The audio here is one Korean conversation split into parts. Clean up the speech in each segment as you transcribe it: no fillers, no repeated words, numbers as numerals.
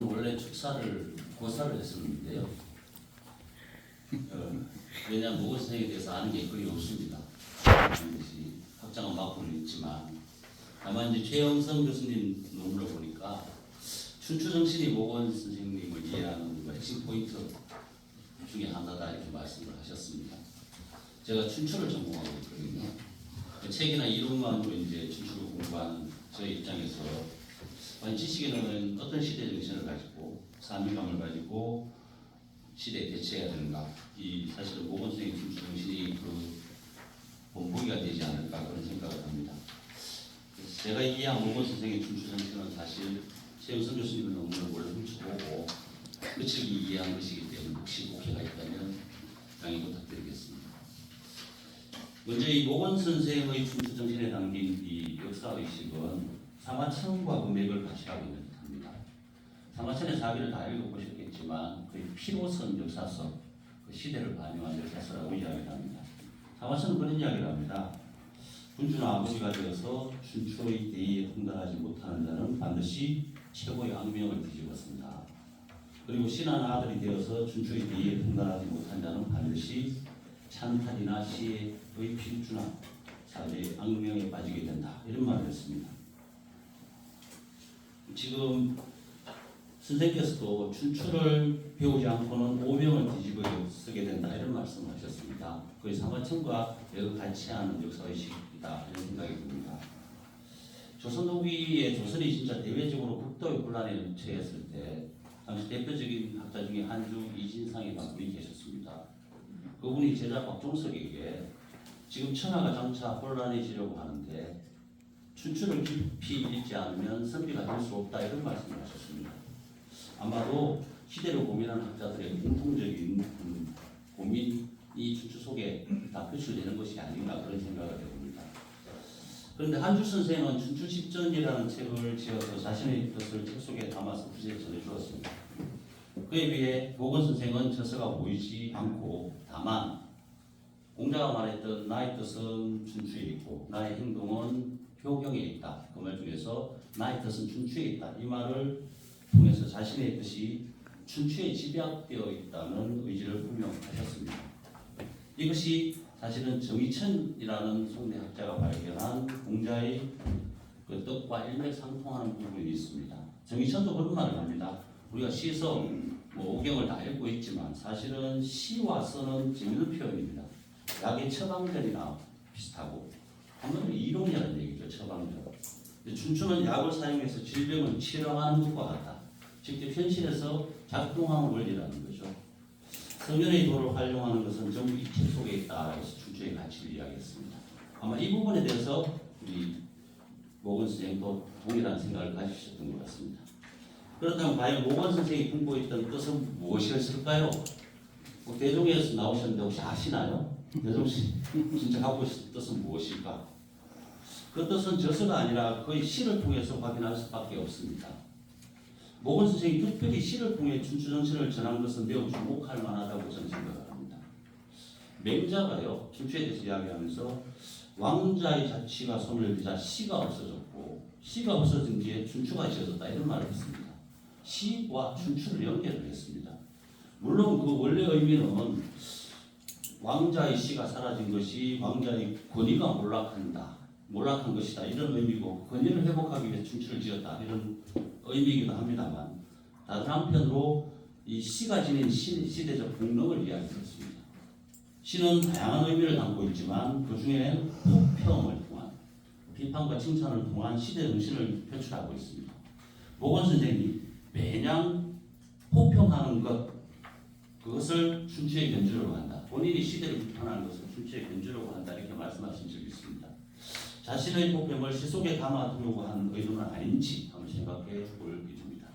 원래 고사를 했었는데요. 왜냐하면 모건 선생에 대해서 아는 게 거의 없습니다. 학장은 맡고는 있지만 다만 이제 최영선 교수님 논문을 보니까 춘추정신이 모건 선생님을 이해하는 핵심 포인트 중에 하나다 이렇게 말씀을 하셨습니다. 제가 춘추를 전공하고 있거든요. 책이나 이론만으로 이제 춘추를 공부하는 저의 입장에서 지식인은 어떤 시대 정신을 가지고 사명감을 가지고 시대에 대처해야 되는가, 이 사실은 모건 선생님 춘추 정신이 그 본보기가 되지 않을까 그런 생각을 합니다. 그래서 제가 이해한 모건 선생님 춘추 정신은 사실 최영선 교수님의 논문을 원래 훔쳐보고 그 책이 이해한 것이기 때문에 혹시 오해가 있다면 양해 부탁드리겠습니다. 먼저 이 모건 선생의 춘추 정신에 담긴 이 역사 의식은 사마천과 그 맥을 같이 하고 있는 듯합니다. 사마천의 사기를 다 읽어보셨겠지만 거의 피로선 역사서, 그 시대를 반영한 역사서라고 이야기를 합니다. 사마천은 그런 이야기를 합니다. 군주는 아버지가 되어서 춘추의 대의에 흥달하지 못하는 자는 반드시 최고의 악명을 뒤집었습니다. 그리고 신한 아들이 되어서 춘추의 대의에 흥달하지 못한 자는 반드시 찬탈이나 시의 필주나 사회의 악명에 빠지게 된다. 이런 말을 했습니다. 지금 선생께서도 춘추를 배우지 않고는 오명을 뒤집어 쓰게 된다 이런 말씀을 하셨습니다. 거의 사마천과 매우 같이 하는 역사의식이다 이런 생각이 듭니다. 조선 후기에 조선이 진짜 대외적으로 극도의 혼란에 처했을 때 당시 대표적인 학자 중에 한주 이진상이라는 분이 계셨습니다. 그분이 제자 박종석에게 지금 천하가 장차 혼란해지려고 하는데 춘추를 깊이 읽지 않으면 선비가 될 수 없다 이런 말씀을 하셨습니다. 아마도 시대를 고민하는 학자들의 공통적인 고민이 춘추 속에 다 표출되는 것이 아닌가 그런 생각을 해봅니다. 그런데 한주 선생은 춘추 십전이라는 책을 지어서 자신의 뜻을 책 속에 담아서 후세에 전해주었습니다. 그에 비해 모건 선생은 저서가 보이지 않고 다만 공자가 말했던 나의 뜻은 춘추에 있고 나의 행동은 효경에 있다. 그 말 중에서 나의 뜻은 춘추에 있다. 이 말을 통해서 자신의 뜻이 춘추에 집약되어 있다는 의지를 분명하셨습니다. 이것이 사실은 정의천이라는 송대학자가 발견한 공자의 그 뜻과 일맥상통하는 부분이 있습니다. 정의천도 그런 말을 합니다. 우리가 시서 오경을 다 읽고 있지만 사실은 시와 서는 재미있는 표현입니다. 약의 처방전이나 비슷하고 한번 이론이라는 얘기죠. 처방전. 춘추는 약을 사용해서 질병을 치료하는 것과 같다. 직접 현실에서 작동하는 원리라는 거죠. 성현의 도를 활용하는 것은 전부 이 책 속에 있다. 그래서 춘추의 가치를 이야기했습니다. 아마 이 부분에 대해서 우리 모건 선생님도 동일한 생각을 가지셨던 것 같습니다. 그렇다면 과연 모건 선생이 풍부했던 뜻은 무엇이었을까요? 대종에서 나오셨는데 혹시 아시나요? 대종씨 진짜 갖고 있었던 뜻은 무엇일까? 그 뜻은 저서가 아니라 거의 시를 통해서 확인할 수밖에 없습니다. 모건 선생이 특별히 시를 통해 춘추 정신을 전한 것은 매우 주목할 만하다고 저는 생각을 합니다. 맹자가요 춘추에 대해서 이야기하면서 왕자의 자치가 소멸되자 시가 없어졌고 시가 없어진 뒤에 춘추가 지어졌다 이런 말을 했습니다. 시와 춘추를 연결을 했습니다. 물론 그 원래 의미는 왕자의 시가 사라진 것이 왕자의 권위가 몰락한 것이다 이런 의미고 권위를 회복하기 위해 춘추를 지었다 이런 의미이기도 합니다만 다른 한편으로 이 시가 지닌 시대적 공력을 이야기했습니다. 시는 다양한 의미를 담고 있지만 그 중에는 호평을 통한 비판과 칭찬을 통한 시대 정신을 표출하고 있습니다. 모건 선생이 매냥 호평하는 그것을 춘추의 견주라고 한다. 본인이 시대를 비판하는 것을 춘추의 견주라고 한다 이렇게 말씀하신 적이 있습니다. 자신의 호평을 시 속에 담아두려고 하는 의도는 아닌지 한번 생각해 볼 일입니다.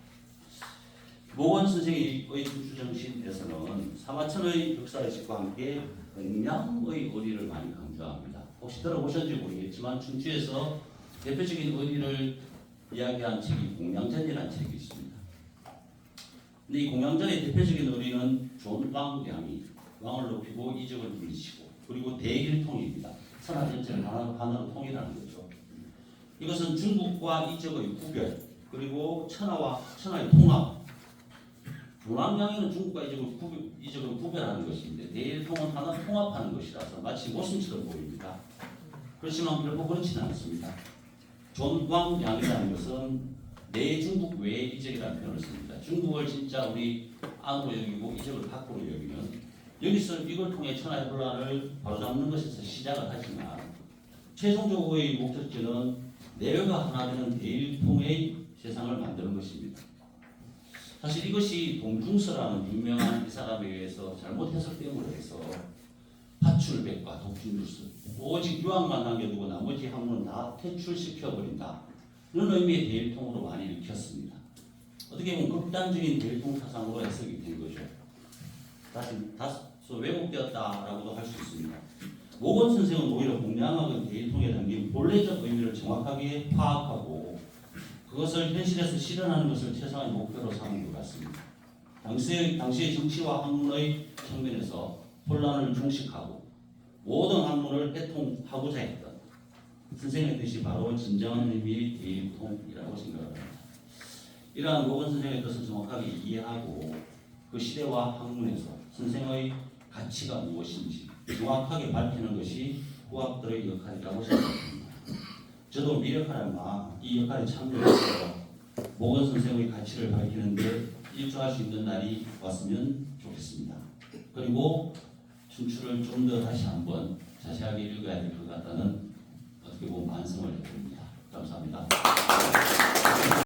모건 선생의 춘추 정신에서는 사마천의 역사의식과 함께 공양의 의리를 많이 강조합니다. 혹시 들어보셨는지 모르겠지만 춘추에서 대표적인 의리를 이야기한 책이 공양전이라는 책이 있습니다. 근데 이 공양전의 대표적인 의리는 존왕량이 왕을 높이고 이적을 물리치고 그리고 대일통입니다. 천하 전체를 하나로 통일하는 거죠. 이것은 중국과 이적의 구별 그리고 천하의 통합 중앙양에는 중국과 이적을 구별하는 것인데 대일통은 하나 통합하는 것이라서 마치 모순처럼 보입니다. 그렇지만 결코 그렇지는 않습니다. 존광양이라는 것은 내중국 외 이적이라는 표현을 씁니다. 중국을 진짜 우리 안으로 여기고 이적을 밖으로 여기는 여기서 이걸 통해 천하의 혼란을 바로잡는 것에서 시작을 하지만 최종적으로의 목적지는 내외가 하나 되는 대일통의 세상을 만드는 것입니다. 사실 이것이 동중서라는 유명한 이 사람에 의해서 잘못 해석됨으로 해서 파출백과 독중주서 오직 유학만 남겨두고 나머지 학문은 다 퇴출시켜버린다. 이런 의미의 대일통으로 많이 읽혔습니다. 어떻게 보면 극단적인 대일통 사상으로 해석이 된 거죠. 다소 왜곡되었다라고도 할 수 있습니다. 모건 선생은 오히려 공양학은 대일통에 담긴 본래적 의미를 정확하게 파악하고 그것을 현실에서 실현하는 것을 최소한의 목표로 삼은 것 같습니다. 당시의 정치와 학문의 측면에서 혼란을 종식하고 모든 학문을 해통하고자 했던 선생의 뜻이 바로 진정한 의미의 대일통이라고 생각합니다. 이러한 모건 선생의 뜻을 정확하게 이해하고 그 시대와 학문에서 선생의 가치가 무엇인지 정확하게 밝히는 것이 후학들의 역할이라고 생각합니다. 저도 미력하라마 이 역할에 참여해서 모건 선생의 가치를 밝히는 데 일조할 수 있는 날이 왔으면 좋겠습니다. 그리고 춘추를 좀 더 다시 한번 자세하게 읽어야 될 것 같다는 어떻게 보면 반성을 해봅니다. 감사합니다.